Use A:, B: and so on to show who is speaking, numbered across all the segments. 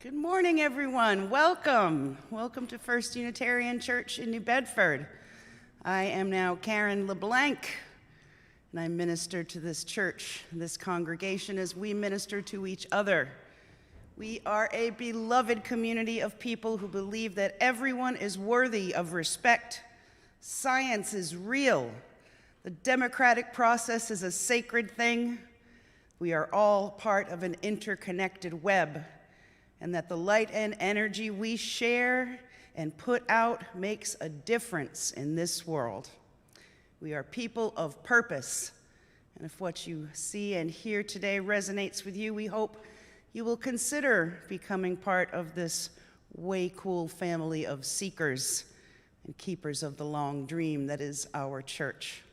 A: Good morning, everyone. Welcome. Welcome to First Unitarian Church in New Bedford. I am now Karen LeBlanc, and I minister to this church, this congregation, as we minister to each other. We are a beloved community of people who believe that everyone is worthy of respect. Science is real. The democratic process is a sacred thing. We are all part of an interconnected web, and that the light and energy we share and put out makes a difference in this world. We are people of purpose, and if what you see and hear today resonates with you, we hope you will consider becoming part of this way cool family of seekers and keepers of the long dream that is our church.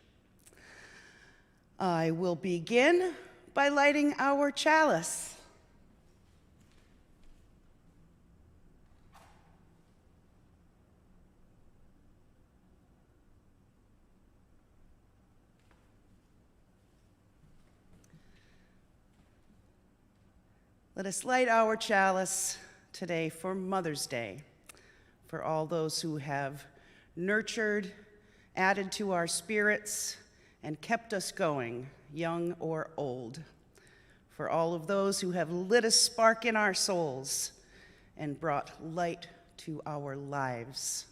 A: I will begin by lighting our chalice. Let us light our chalice today for Mother's Day, for all those who have nurtured, added to our spirits, and kept us going, young or old, for all of those who have lit a spark in our souls and brought light to our lives.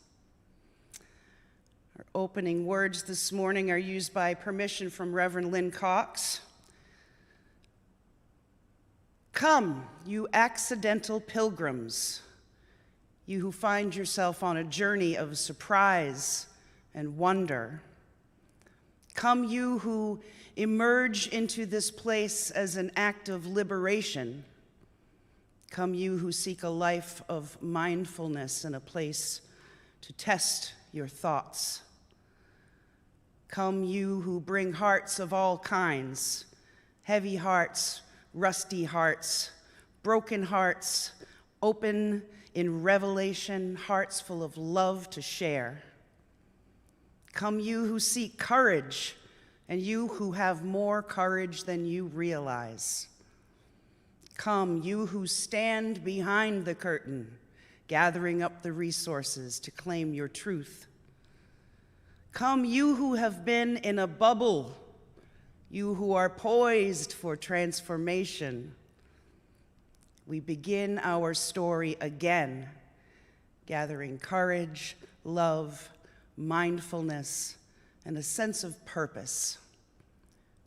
A: Our opening words this morning are used by permission from Reverend Lynn Cox. Come, you accidental pilgrims, you who find yourself on a journey of surprise and wonder. Come, you who emerge into this place as an act of liberation. Come, you who seek a life of mindfulness and a place to test your thoughts. Come, you who bring hearts of all kinds, heavy hearts, rusty hearts, broken hearts, open in revelation, hearts full of love to share. Come, you who seek courage, and you who have more courage than you realize. Come, you who stand behind the curtain, gathering up the resources to claim your truth. Come, you who have been in a bubble, you who are poised for transformation. We begin our story again, gathering courage, love, mindfulness, and a sense of purpose.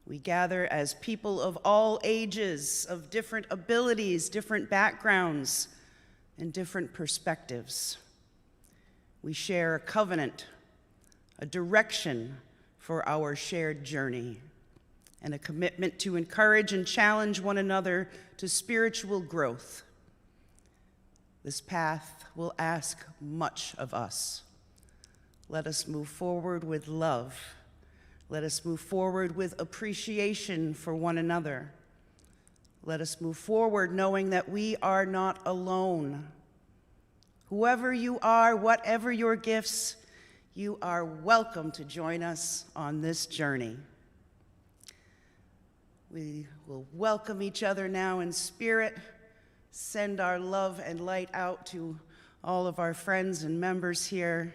A: We gather as people of all ages, of different abilities, different backgrounds, and different perspectives. We share a covenant, a direction for our shared journey, and a commitment to encourage and challenge one another to spiritual growth. This path will ask much of us. Let us move forward with love. Let us move forward with appreciation for one another. Let us move forward knowing that we are not alone. Whoever you are, whatever your gifts, you are welcome to join us on this journey. We will welcome each other now in spirit, send our love and light out to all of our friends and members here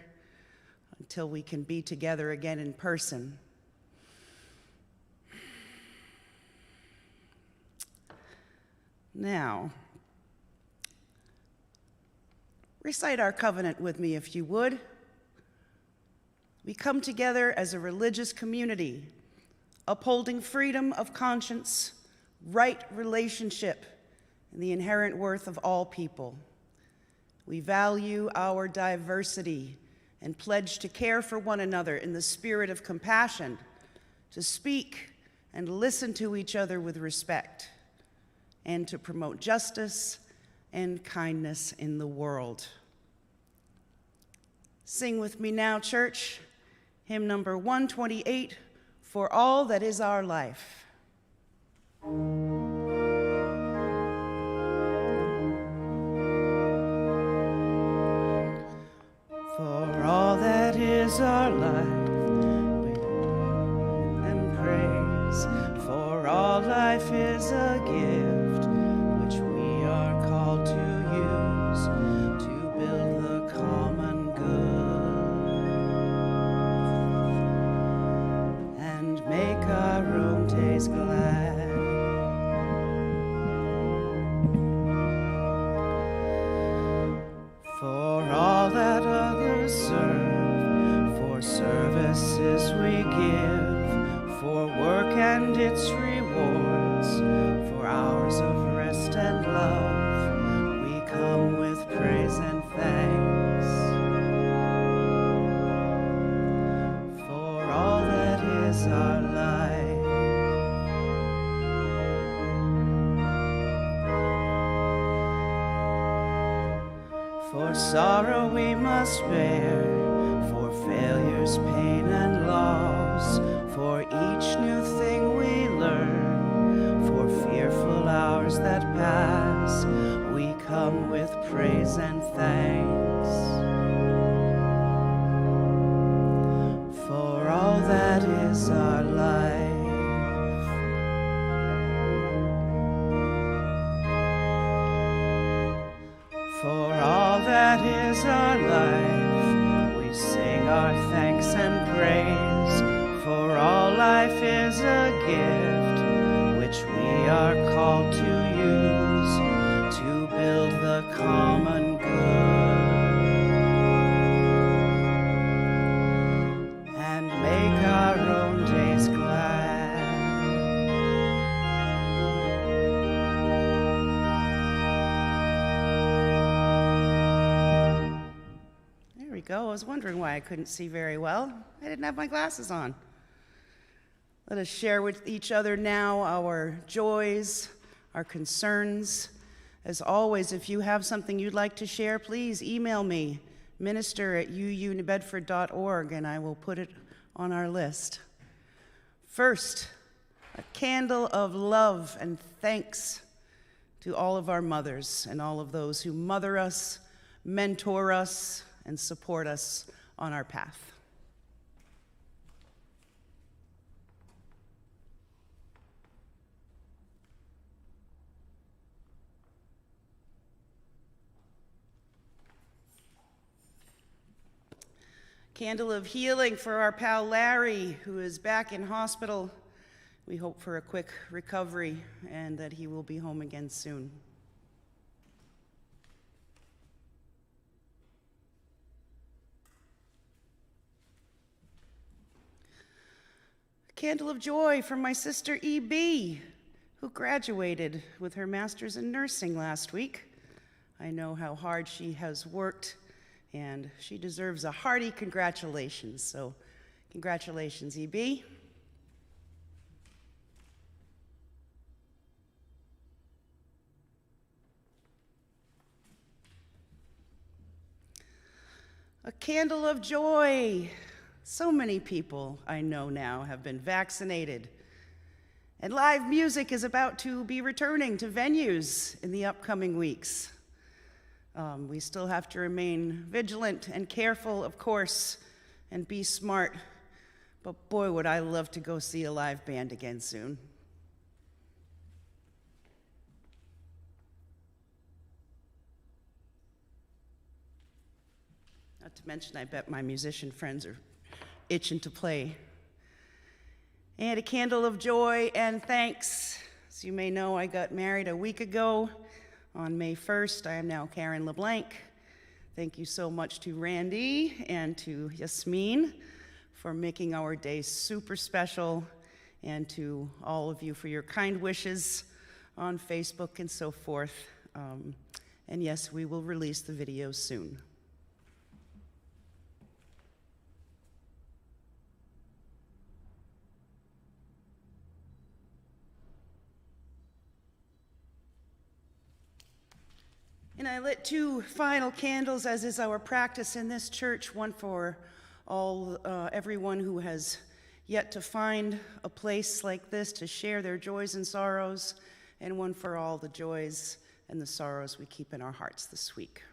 A: until we can be together again in person. Now, recite our covenant with me if you would. We come together as a religious community, upholding freedom of conscience, right relationship, and the inherent worth of all people. We value our diversity and pledge to care for one another in the spirit of compassion, to speak and listen to each other with respect, and to promote justice and kindness in the world. Sing with me now, church, hymn number 128, For All That Is Our Life. For all that is our life, we and praise. For all life is a gift which we are called to use. For sorrow we must bear, for failures, pain, and loss, for each new thing we learn, for fearful hours that pass, we come with praise and thanks. For all that is our life, for all that is our life, we sing our thanks and praise. For all life is a gift which we are called to use to build the common good and make our own days glad. Go. I was wondering why I couldn't see very well. I didn't have my glasses on. Let us share with each other now our joys, our concerns. As always, if you have something you'd like to share, please email me, minister@uunewbedford.org, and I will put it on our list. First, a candle of love and thanks to all of our mothers and all of those who mother us, mentor us, and support us on our path. Candle of healing for our pal Larry, who is back in hospital. We hope for a quick recovery and that he will be home again soon. Candle of joy for my sister E.B., who graduated with her master's in nursing last week. I know how hard she has worked, and she deserves a hearty congratulations. So, congratulations, E.B. A candle of joy. So many people I know now have been vaccinated, and live music is about to be returning to venues in the upcoming weeks. We still have to remain vigilant and careful, of course, and be smart, but boy, would I love to go see a live band again soon. Not to mention, I bet my musician friends are itching to play. And a candle of joy and thanks. As you may know, I got married a week ago on May 1st. I am now Karen LeBlanc. Thank you so much to Randy and to Yasmin for making our day super special, and to all of you for your kind wishes on Facebook and so forth. And yes, we will release the video soon. And I lit 2 final candles, as is our practice in this church, one for everyone who has yet to find a place like this to share their joys and sorrows, and one for all the joys and the sorrows we keep in our hearts this week.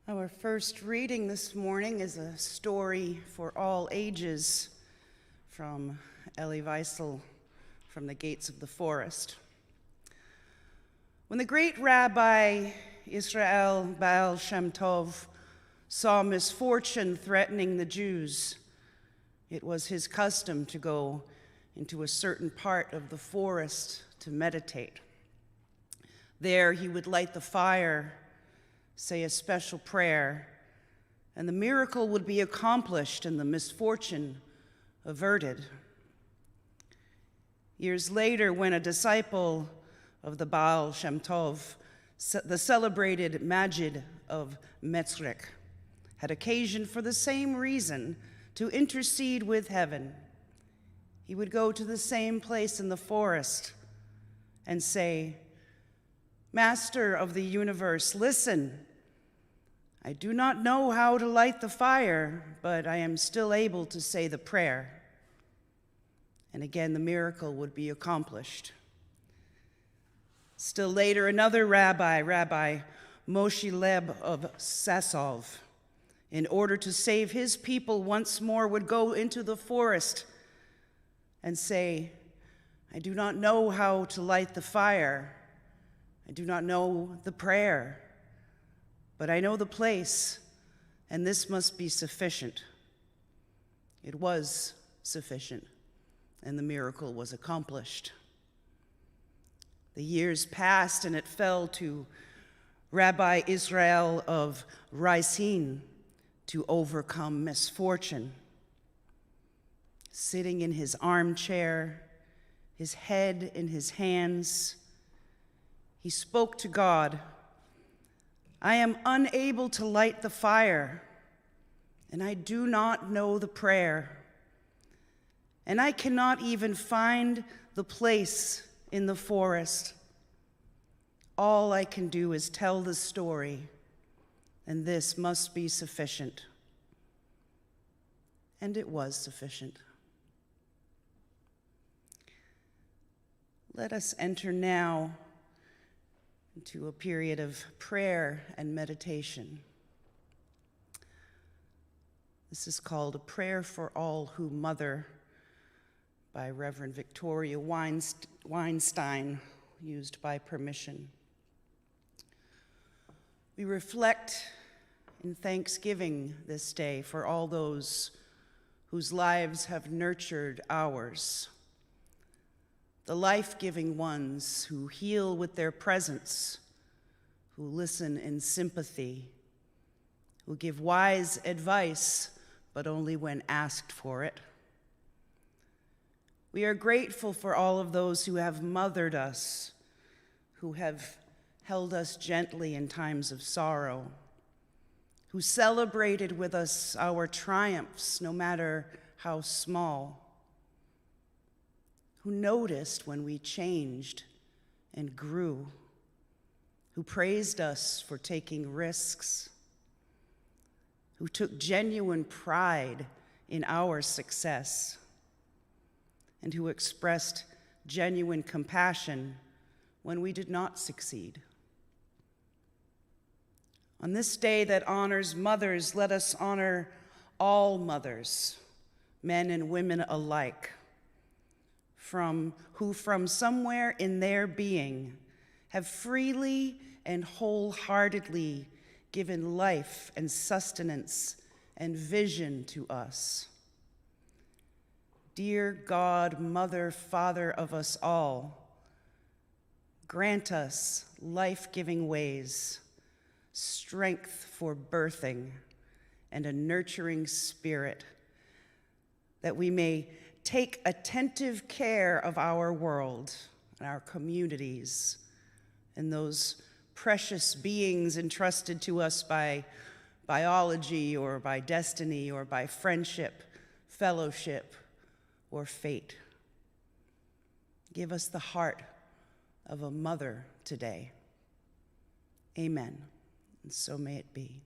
A: Our first reading this morning is a story for all ages from Elie Wiesel from the Gates of the Forest. When the great Rabbi Israel Baal Shem Tov saw misfortune threatening the Jews, it was his custom to go into a certain part of the forest to meditate. There he would light the fire, say a special prayer, and the miracle would be accomplished and the misfortune averted. Years later, when a disciple of the Baal Shem Tov, the celebrated Majid of Metzrich, had occasion for the same reason to intercede with heaven, he would go to the same place in the forest and say, "Master of the universe, listen. I do not know how to light the fire, but I am still able to say the prayer." And again, the miracle would be accomplished. Still later, another rabbi, Rabbi Moshe Leb of Sassov, in order to save his people once more, would go into the forest and say, "I do not know how to light the fire. I do not know the prayer, but I know the place, and this must be sufficient." It was sufficient, and the miracle was accomplished. The years passed, and it fell to Rabbi Israel of Reisin to overcome misfortune. Sitting in his armchair, his head in his hands, he spoke to God, "I am unable to light the fire, and I do not know the prayer, and I cannot even find the place in the forest. All I can do is tell the story, and this must be sufficient." And it was sufficient. Let us enter now into a period of prayer and meditation. This is called A Prayer for All Who Mother by Reverend Victoria Weinstein, used by permission. We reflect in thanksgiving this day for all those whose lives have nurtured ours, the life-giving ones who heal with their presence, who listen in sympathy, who give wise advice, but only when asked for it. We are grateful for all of those who have mothered us, who have held us gently in times of sorrow, who celebrated with us our triumphs, no matter how small, who noticed when we changed and grew, who praised us for taking risks, who took genuine pride in our success, and who expressed genuine compassion when we did not succeed. On this day that honors mothers, let us honor all mothers, men and women alike, who from somewhere in their being have freely and wholeheartedly given life and sustenance and vision to us. Dear God, Mother, Father of us all, grant us life-giving ways, strength for birthing, and a nurturing spirit, that we may take attentive care of our world and our communities and those precious beings entrusted to us by biology or by destiny or by friendship, fellowship, or fate. Give us the heart of a mother today. Amen, and so may it be.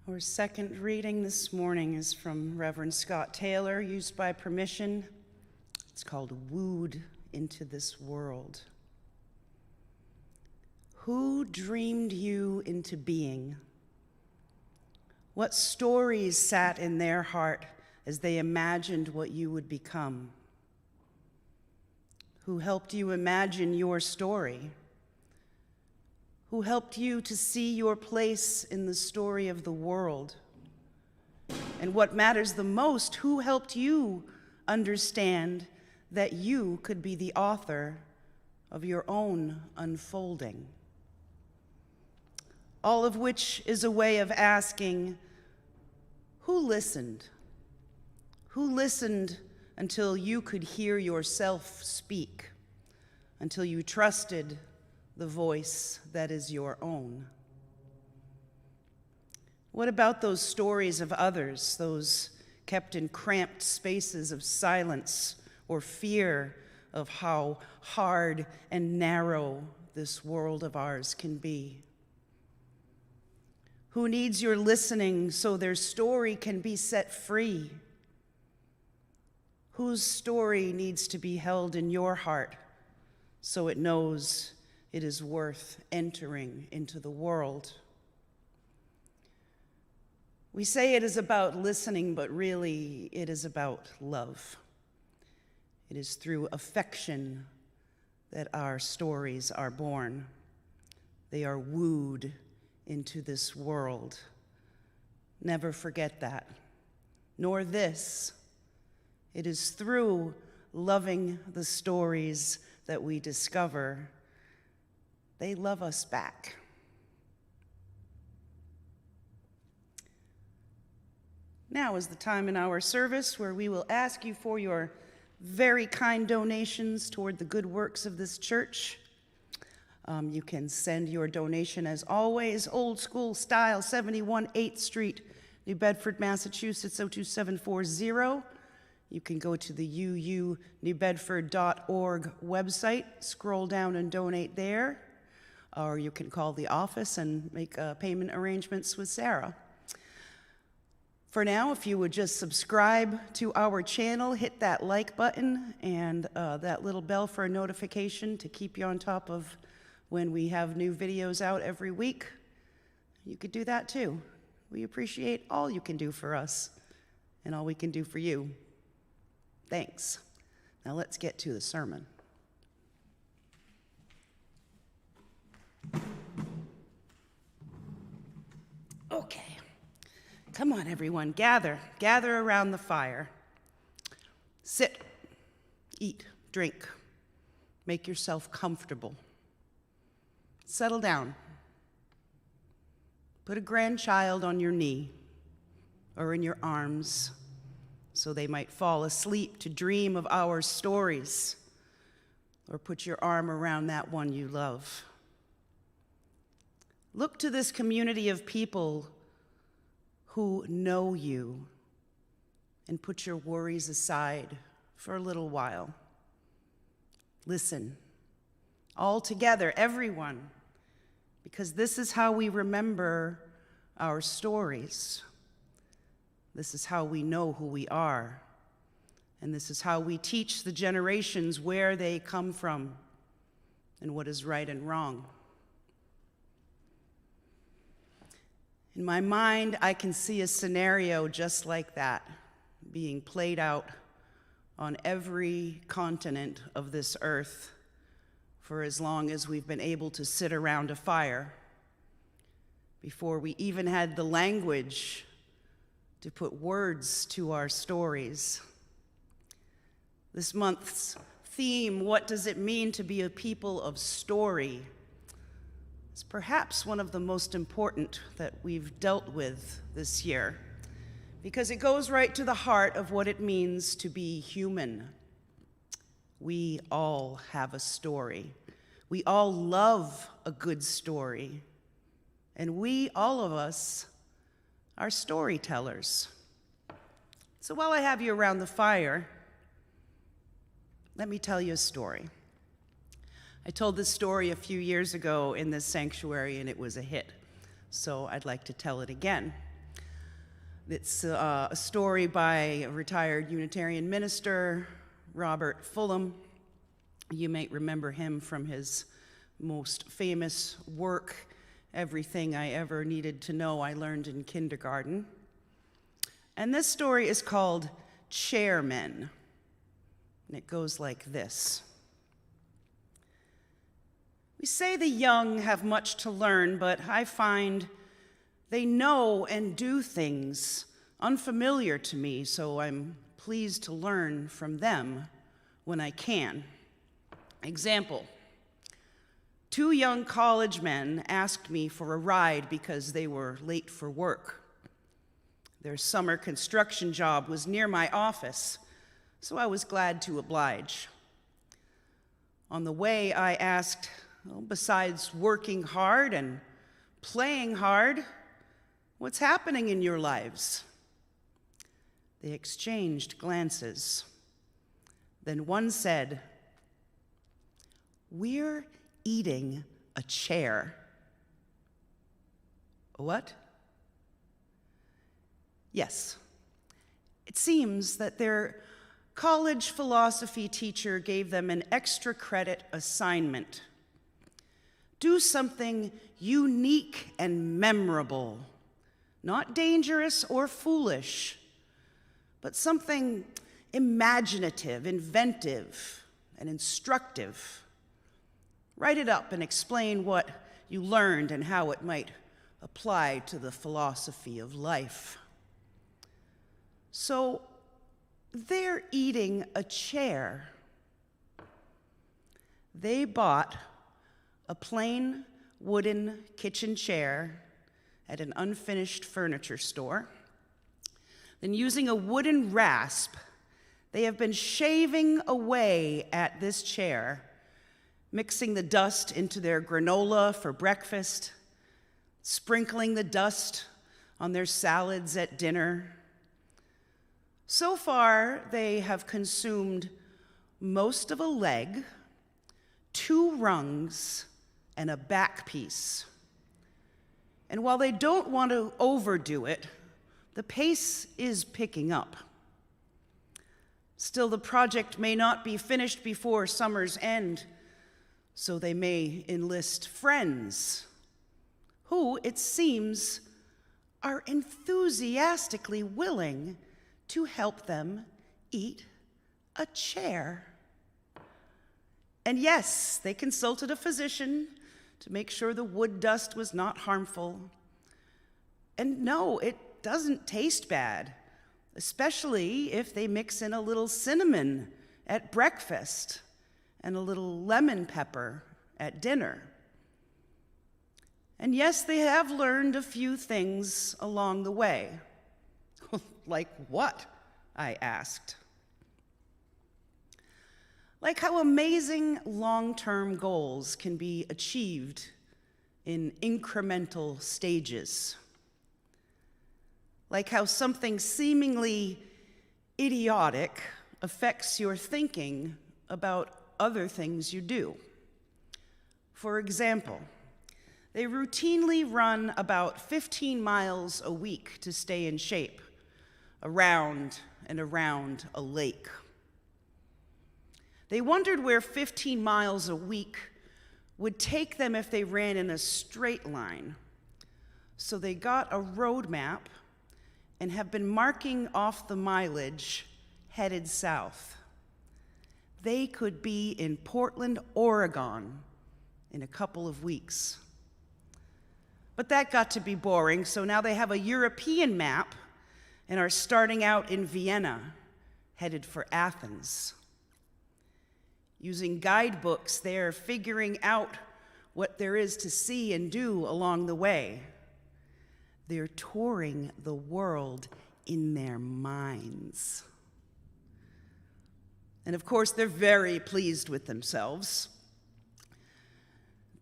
A: Our second reading this morning is from Reverend Scott Taylor, used by permission. It's called Wooed into This World. Who dreamed you into being? What stories sat in their heart as they imagined what you would become? Who helped you imagine your story? Who helped you to see your place in the story of the world? And what matters the most, who helped you understand that you could be the author of your own unfolding? All of which is a way of asking, who listened? Who listened until you could hear yourself speak, until you trusted the voice that is your own? What about those stories of others, those kept in cramped spaces of silence or fear of how hard and narrow this world of ours can be? Who needs your listening so their story can be set free? Whose story needs to be held in your heart so it knows it is worth entering into the world? We say it is about listening, but really it is about love. It is through affection that our stories are born. They are wooed into this world. Never forget that, nor this. It is through loving the stories that we discover they love us back. Now is the time in our service where we will ask you for your very kind donations toward the good works of this church. You can send your donation, as always, old school style, 71 8th Street, New Bedford, Massachusetts, 02740. You can go to the uunewbedford.org website, scroll down and donate there, or you can call the office and make payment arrangements with Sarah. For now, if you would just subscribe to our channel, hit that like button and that little bell for a notification to keep you on top of when we have new videos out every week. You could do that too. We appreciate all you can do for us and all we can do for you. Thanks. Now let's get to the sermon. Okay. Come on, everyone. Gather around the fire. Sit, eat, drink. Make yourself comfortable. Settle down. Put a grandchild on your knee or in your arms so they might fall asleep to dream of our stories, or put your arm around that one you love. Look to this community of people who know you and put your worries aside for a little while. Listen, all together, everyone, because this is how we remember our stories. This is how we know who we are. And this is how we teach the generations where they come from and what is right and wrong. In my mind, I can see a scenario just like that being played out on every continent of this earth for as long as we've been able to sit around a fire, before we even had the language to put words to our stories. This month's theme, what does it mean to be a people of story, is perhaps one of the most important that we've dealt with this year, because it goes right to the heart of what it means to be human. We all have a story. We all love a good story. And we, all of us, are storytellers. So while I have you around the fire, let me tell you a story. I told this story a few years ago in this sanctuary, and it was a hit. So I'd like to tell it again. It's a story by a retired Unitarian minister, Robert Fulghum. You may remember him from his most famous work, Everything I Ever Needed to Know I Learned in Kindergarten. And this story is called Chairmen, and it goes like this. We say the young have much to learn, but I find they know and do things unfamiliar to me, so I'm pleased to learn from them when I can. Example, 2 young college men asked me for a ride because they were late for work. Their summer construction job was near my office, so I was glad to oblige. On the way, I asked, well, besides working hard and playing hard, what's happening in your lives? They exchanged glances. Then one said, we're eating a chair. What? Yes. It seems that their college philosophy teacher gave them an extra credit assignment. Do something unique and memorable, not dangerous or foolish, but something imaginative, inventive, and instructive. Write it up and explain what you learned and how it might apply to the philosophy of life. So they're eating a chair. They bought a plain wooden kitchen chair at an unfinished furniture store. Then, using a wooden rasp, they have been shaving away at this chair, mixing the dust into their granola for breakfast, sprinkling the dust on their salads at dinner. So far, they have consumed most of a leg, 2 rungs, and a back piece. And while they don't want to overdo it, the pace is picking up. Still, the project may not be finished before summer's end, so they may enlist friends who, it seems, are enthusiastically willing to help them eat a chair. And yes, they consulted a physician to make sure the wood dust was not harmful. And no, it doesn't taste bad, especially if they mix in a little cinnamon at breakfast and a little lemon pepper at dinner. And yes, they have learned a few things along the way. Like what? I asked. Like how amazing long-term goals can be achieved in incremental stages. Like how something seemingly idiotic affects your thinking about other things you do. For example, they routinely run about 15 miles a week to stay in shape, around and around a lake. They wondered where 15 miles a week would take them if they ran in a straight line. So they got a road map and have been marking off the mileage headed south. They could be in Portland, Oregon in a couple of weeks. But that got to be boring, so now they have a European map and are starting out in Vienna, headed for Athens. Using guidebooks, they're figuring out what there is to see and do along the way. They're touring the world in their minds. And of course, they're very pleased with themselves.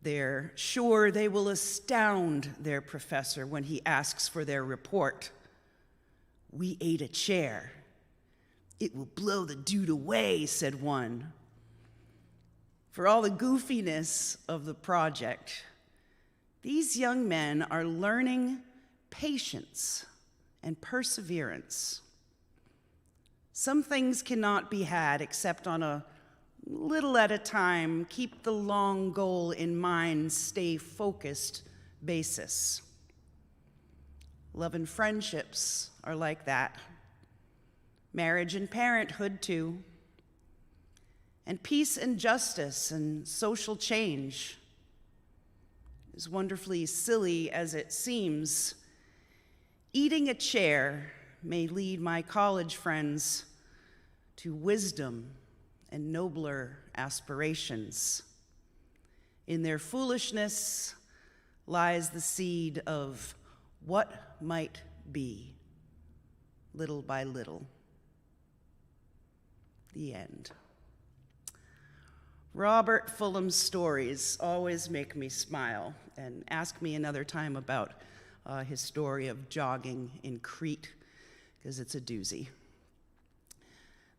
A: They're sure they will astound their professor when he asks for their report. We ate a chair. It will blow the dude away, said one. For all the goofiness of the project, these young men are learning patience and perseverance. Some things cannot be had except on a little at a time, keep the long goal in mind, stay focused basis. Love and friendships are like that. Marriage and parenthood too. And peace and justice and social change. As wonderfully silly as it seems, eating a chair may lead my college friends to wisdom and nobler aspirations. In their foolishness lies the seed of what might be, little by little. The end. Robert Fulham's stories always make me smile, and ask me another time about his story of jogging in Crete, because it's a doozy.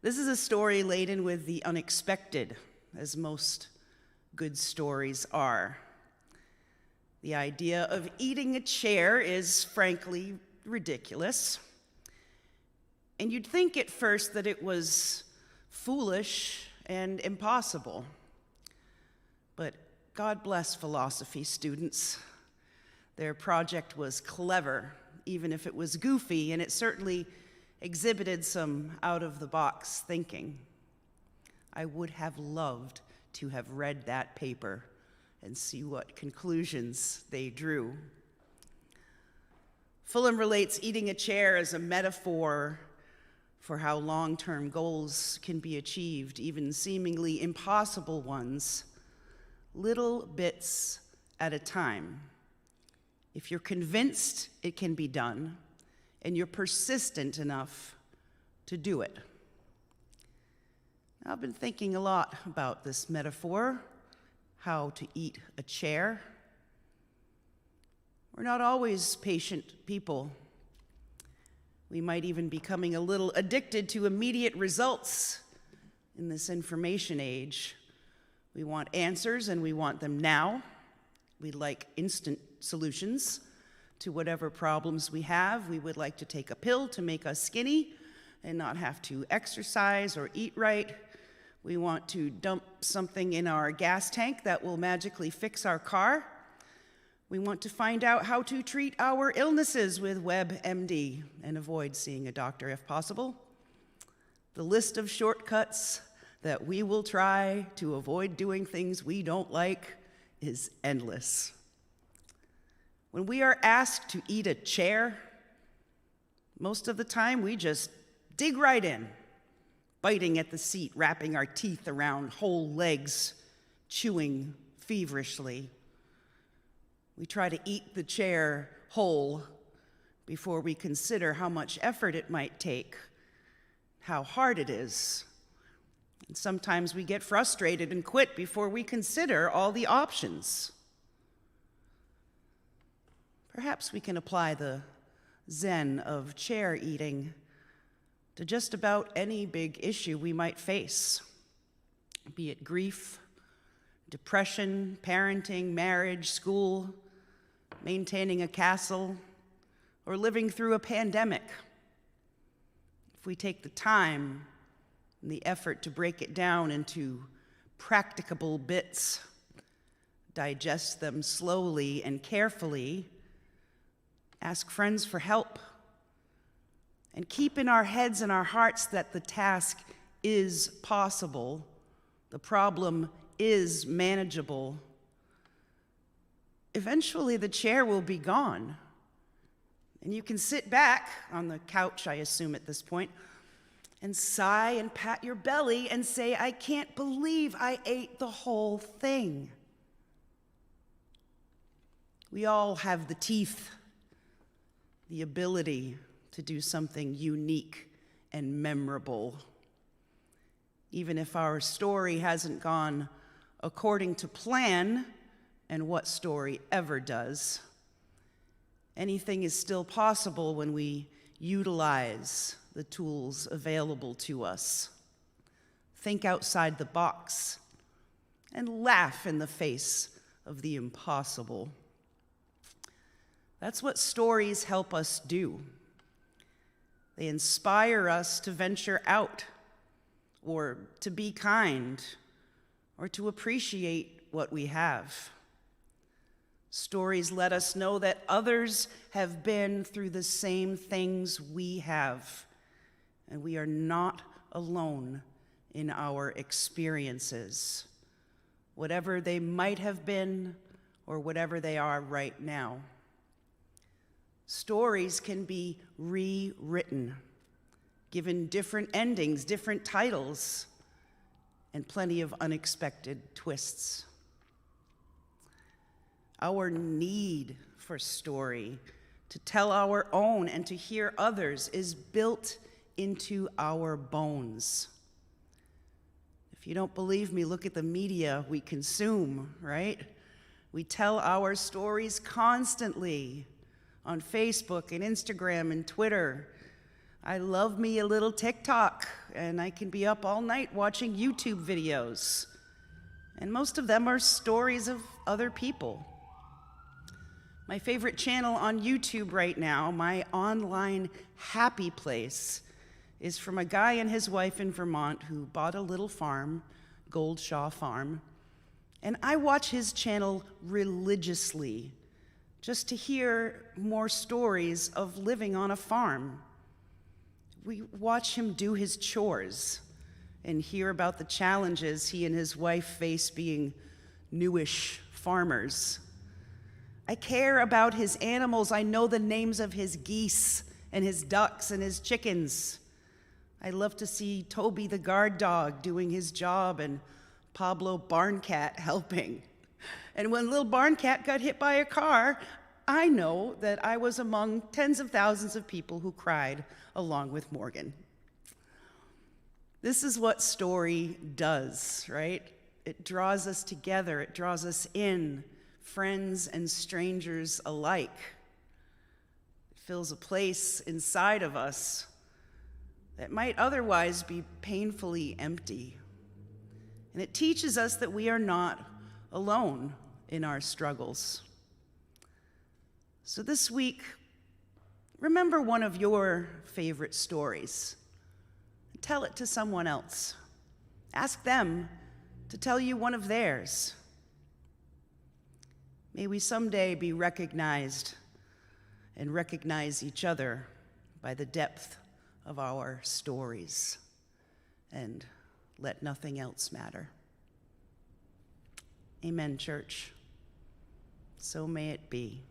A: This is a story laden with the unexpected, as most good stories are. The idea of eating a chair is frankly ridiculous. And you'd think at first that it was foolish and impossible. But God bless philosophy students. Their project was clever, even if it was goofy, and it certainly exhibited some out-of-the-box thinking. I would have loved to have read that paper and see what conclusions they drew. Fulham relates eating a chair as a metaphor for how long-term goals can be achieved, even seemingly impossible ones, little bits at a time. If you're convinced it can be done, and you're persistent enough to do it. I've been thinking a lot about this metaphor, how to eat a chair. We're not always patient people. We might even be becoming a little addicted to immediate results in this information age. We want answers and we want them now. We like instant solutions to whatever problems we have. We would like to take a pill to make us skinny and not have to exercise or eat right. We want to dump something in our gas tank that will magically fix our car. We want to find out how to treat our illnesses with WebMD and avoid seeing a doctor if possible. The list of shortcuts that we will try to avoid doing things we don't like is endless. When we are asked to eat a chair, most of the time we just dig right in, biting at the seat, wrapping our teeth around whole legs, chewing feverishly. We try to eat the chair whole before we consider how much effort it might take, how hard it is. And sometimes we get frustrated and quit before we consider all the options. Perhaps we can apply the Zen of chair eating to just about any big issue we might face, be it grief, depression, parenting, marriage, school, maintaining a castle, or living through a pandemic. If we take the time and the effort to break it down into practicable bits, digest them slowly and carefully, ask friends for help, and keep in our heads and our hearts that the task is possible, the problem is manageable, eventually the chair will be gone. And you can sit back on the couch, I assume at this point, and sigh and pat your belly and say, I can't believe I ate the whole thing. We all have the teeth, the ability to do something unique and memorable. Even if our story hasn't gone according to plan, and what story ever does, anything is still possible when we utilize the tools available to us. Think outside the box and laugh in the face of the impossible. That's what stories help us do. They inspire us to venture out, or to be kind, or to appreciate what we have. Stories let us know that others have been through the same things we have, and we are not alone in our experiences, whatever they might have been or whatever they are right now. Stories can be rewritten, given different endings, different titles, and plenty of unexpected twists. Our need for story, to tell our own and to hear others, is built into our bones. If you don't believe me, look at the media we consume, right? We tell our stories constantly on Facebook and Instagram and Twitter. I love me a little TikTok, and I can be up all night watching YouTube videos. And most of them are stories of other people. My favorite channel on YouTube right now, my online happy place, is from a guy and his wife in Vermont who bought a little farm, Goldshaw Farm, and I watch his channel religiously just to hear more stories of living on a farm. We watch him do his chores and hear about the challenges he and his wife face being newish farmers. I care about his animals. I know the names of his geese and his ducks and his chickens. I love to see Toby the guard dog doing his job and Pablo Barn Cat helping. And when little Barn Cat got hit by a car, I know that I was among tens of thousands of people who cried along with Morgan. This is what story does, right? It draws us together. It draws us in, friends and strangers alike. It fills a place inside of us that might otherwise be painfully empty. And it teaches us that we are not alone in our struggles. So this week, remember one of your favorite stories. Tell it to someone else. Ask them to tell you one of theirs. May we someday be recognized and recognize each other by the depth of our stories, and let nothing else matter. Amen, church. So may it be.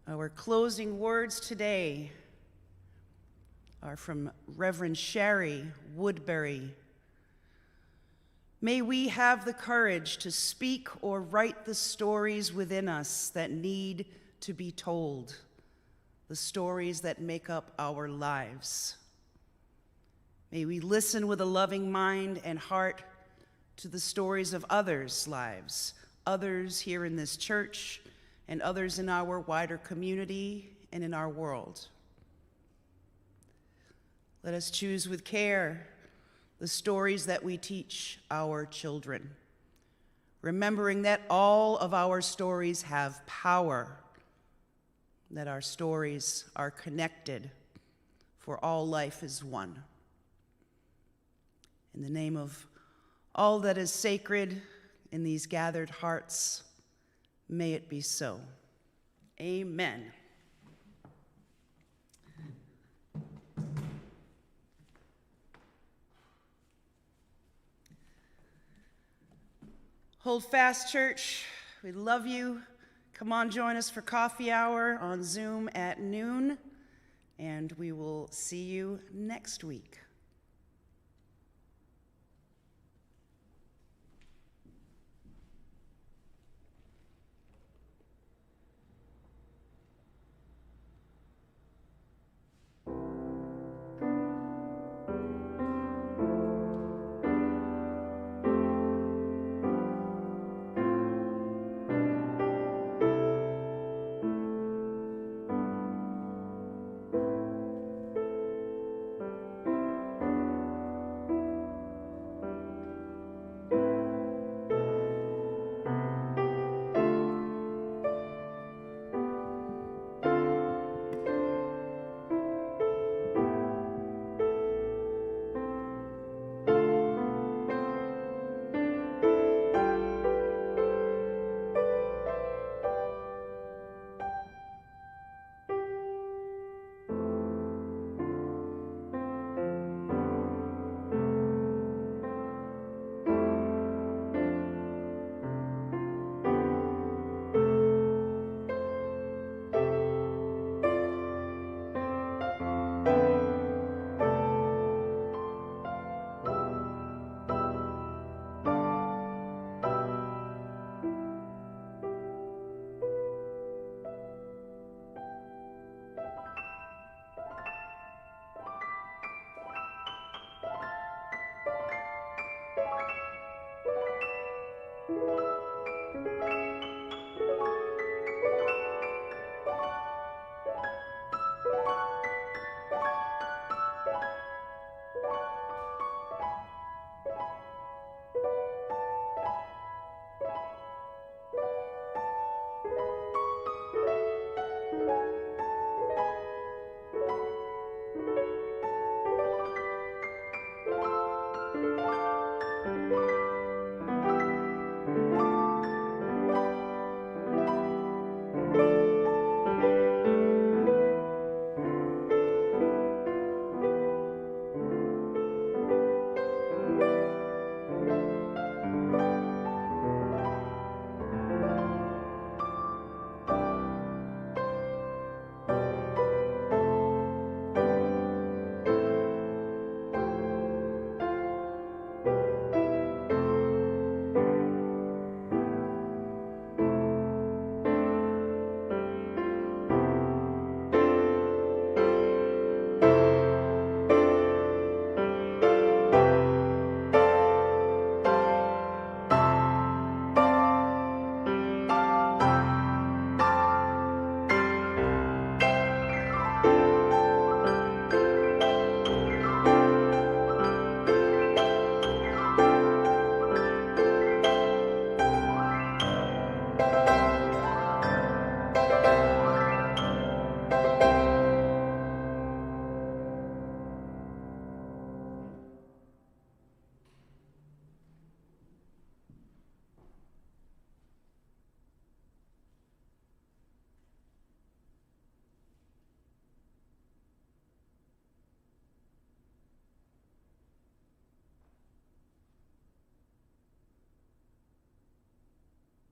A: Our closing words today are from Reverend Sherry Woodbury. May we have the courage to speak or write the stories within us that need to be told, the stories that make up our lives. May we listen with a loving mind and heart to the stories of others' lives, others here in this church, and others in our wider community and in our world. Let us choose with care the stories that we teach our children, remembering that all of our stories have power, that our stories are connected, for all life is one. In the name of all that is sacred in these gathered hearts, may it be so. Amen. Hold fast, church. We love you. Come on, join us for coffee hour on Zoom at noon, and we will see you next week.